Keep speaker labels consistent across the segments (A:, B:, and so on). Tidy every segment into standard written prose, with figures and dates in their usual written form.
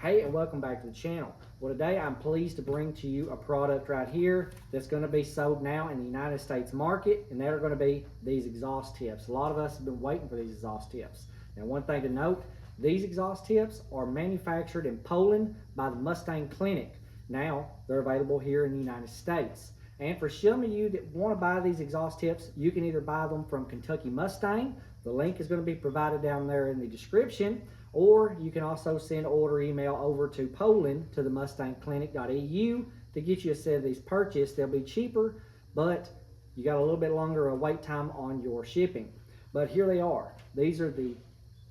A: Hey, and welcome back to the channel. Well, today I'm pleased to bring to you a product right here that's going to be sold now in the United States market, and they're going to be these exhaust tips. A lot of us have been waiting for these exhaust tips. Now, one thing to note, these exhaust tips are manufactured in Poland by the Mustang Clinic. Now, they're available here in the United States. And for some of you that want to buy these exhaust tips, you can either buy them from Kentucky Mustang. The link is going to be provided down there in the description. Or you can also send order email over to Poland to the mustangclinic.eu to get you a set of these purchased. They'll be cheaper, but you got a little bit longer of wait time on your shipping. But here they are. These are the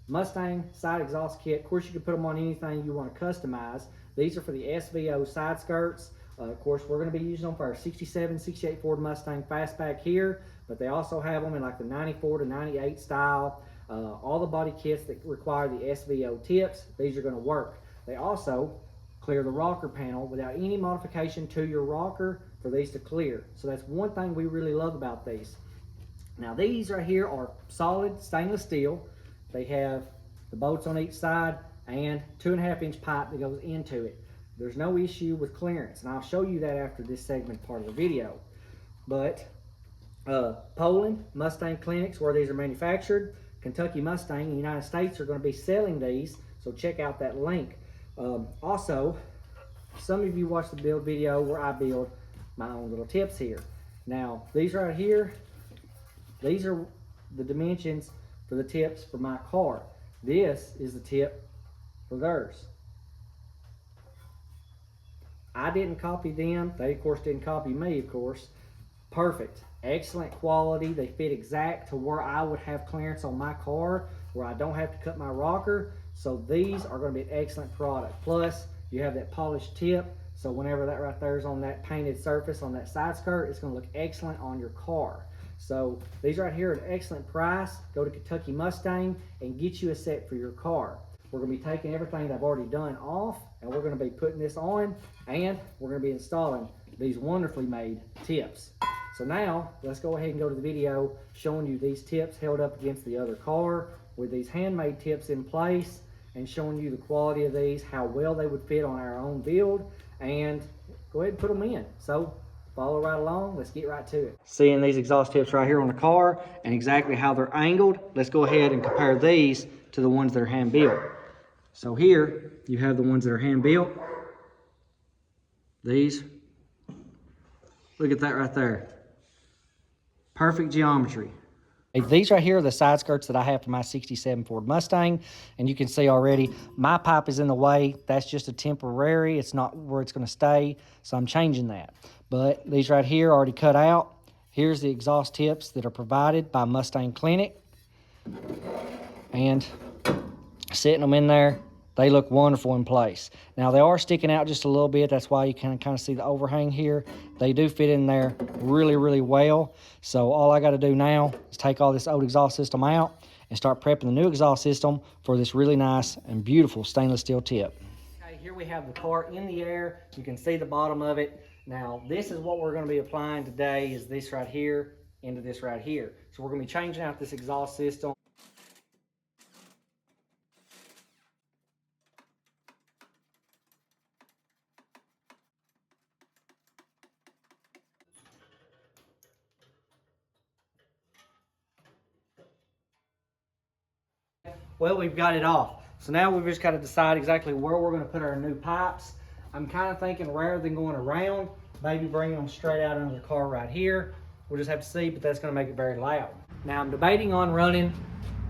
A: Mustang side exhaust kit. Of course, you can put them on anything you want to customize. These are for the SVO side skirts. Of course, we're going to be using them for our 67, 68 Ford Mustang Fastback here, but they also have them in like the 94 to 98 style. All the body kits that require the SVO tips, these are going to work. They also clear the rocker panel without any modification to your rocker for these to clear. So that's one thing we really love about these. Now these right here are solid stainless steel. They have the bolts on each side and 2.5-inch pipe that goes into it. There's no issue with clearance, and I'll show you that after this segment part of the video. But Poland, Mustang Clinics, where these are manufactured, Kentucky Mustang in the United States are going to be selling these, so check out that link. Also, some of you watched the build video where I build my own little tips here. Now, these right here, these are the dimensions for the tips for my car. This is the tip for theirs. I didn't copy them. They, of course, didn't copy me, of course. Perfect. Excellent quality. They fit exact to where I would have clearance on my car, where I don't have to cut my rocker. So these are going to be an excellent product. Plus, you have that polished tip, so whenever that right there is on that painted surface on that side skirt, it's going to look excellent on your car. So these right here are an excellent price. Go to Kentucky Mustang and get you a set for your car. We're going to be taking everything that I've already done off, and we're going to be putting this on, and we're going to be installing these wonderfully made tips. So now, let's go ahead and go to the video showing you these tips held up against the other car with these handmade tips in place, and showing you the quality of these, how well they would fit on our own build, and go ahead and put them in. So follow right along, let's get right to it. Seeing these exhaust tips right here on the car and exactly how they're angled, let's go ahead and compare these to the ones that are hand built. So here you have the ones that are hand built. These, look at that right there. Perfect geometry. These right here are the side skirts that I have for my 67 Ford Mustang, and you can see already my pipe is in the way. That's just a temporary. It's not where it's going to stay, so I'm changing that. But these right here are already cut out. Here's the exhaust tips that are provided by Mustang Clinic, and setting them in there, they look wonderful in place. Now they are sticking out just a little bit. That's why you can kind of see the overhang here. They do fit in there really, really well. So all I got to do now is take all this old exhaust system out and start prepping the new exhaust system for this really nice and beautiful stainless steel tip. Okay, here we have the car in the air. You can see the bottom of it. Now this is what we're going to be applying today, is this right here into this right here. So we're going to be changing out this exhaust system. Well, we've got it off. So now we've just got to decide exactly where we're going to put our new pipes. I'm kind of thinking rather than going around, maybe bringing them straight out under the car right here. We'll just have to see, but that's going to make it very loud. Now I'm debating on running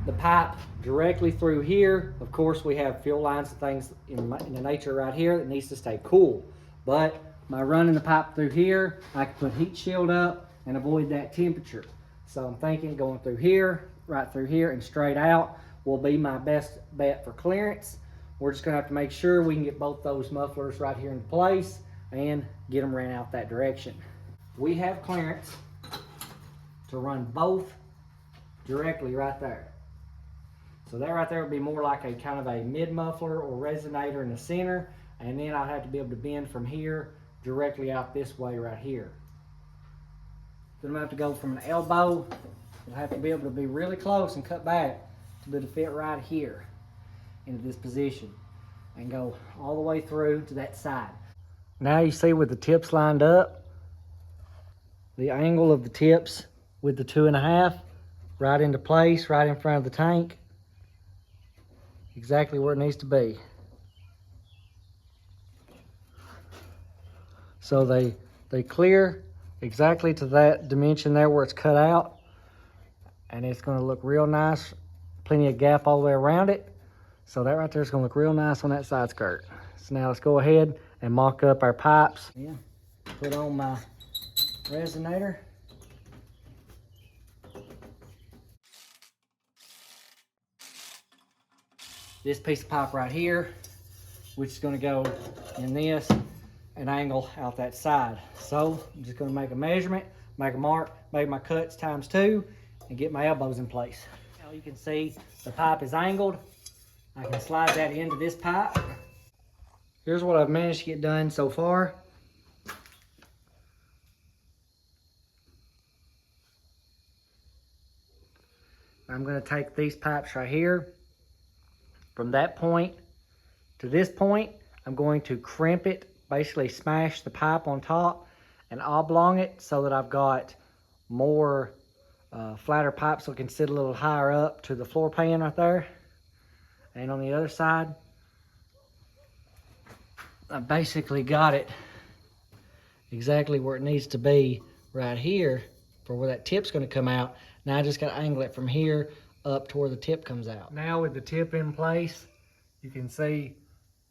A: the pipe directly through here. Of course, we have fuel lines and things in the nature right here that needs to stay cool. But by running the pipe through here, I can put heat shield up and avoid that temperature. So I'm thinking going through here, right through here, and straight out will be my best bet for clearance. We're just gonna have to make sure we can get both those mufflers right here in place and get them ran out that direction. We have clearance to run both directly right there. So that right there would be more like a kind of a mid muffler or resonator in the center, and then I'd have to be able to bend from here directly out this way right here. Then I'm gonna have to go from an elbow. I'll have to be able to be really close and cut back to be able to fit right here into this position. and go all the way through to that side. Now you see with the tips lined up, the angle of the tips with the 2.5 right into place, right in front of the tank. Exactly where it needs to be. So they clear exactly to that dimension there where it's cut out, and it's going to look real nice. Plenty of gap all the way around it. So that right there is going to look real nice on that side skirt. So now let's go ahead and mock up our pipes. Yeah, put on my resonator. This piece of pipe right here, which is going to go in this and angle out that side. So I'm just going to make a measurement, make a mark, make my cuts ×2, and get my elbows in place. Now you can see the pipe is angled. I can slide that into this pipe. Here's what I've managed to get done so far. I'm going to take these pipes right here. From that point to this point, I'm going to crimp it, basically smash the pipe on top and oblong it so that I've got more flatter pipe so it can sit a little higher up to the floor pan right there. And on the other side, I basically got it exactly where it needs to be right here for where that tip's going to come out. Now I just got to angle it from here up to where the tip comes out. Now with the tip in place, you can see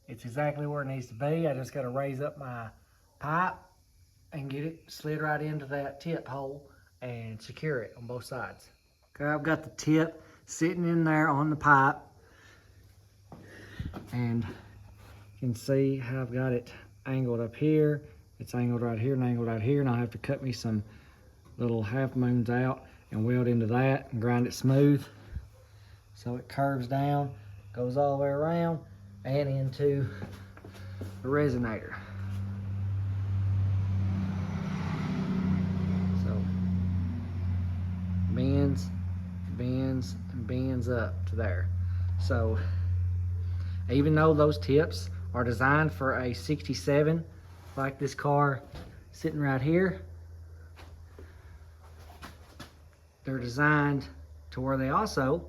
A: it's exactly where it needs to be. I just got to raise up my pipe and get it slid right into that tip hole and secure it on both sides. Okay, I've got the tip sitting in there on the pipe, and you can see how I've got it angled up here. It's angled right here and angled right here, and I'll have to cut me some little half moons out and weld into that and grind it smooth so it curves down, goes all the way around and into the resonator. So bends, bends, and bends up to there. So even though those tips are designed for a 67, like this car sitting right here, they're designed to where they also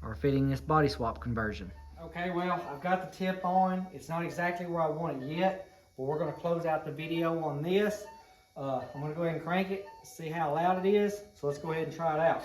A: are fitting this body swap conversion. Okay, well, I've got the tip on. It's not exactly where I want it yet, but we're going to close out the video on this. I'm going to go ahead and crank it, see how loud it is. So let's go ahead and try it out.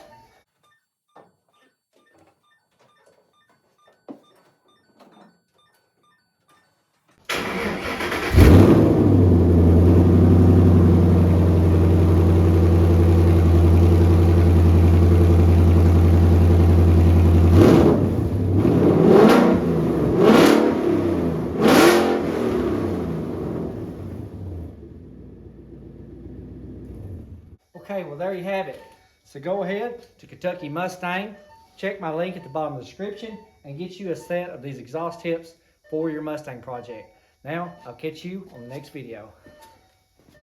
A: Okay, well there you have it. So go ahead to Kentucky Mustang, check my link at the bottom of the description, and get you a set of these exhaust tips for your Mustang project. Now, I'll catch you on the next video.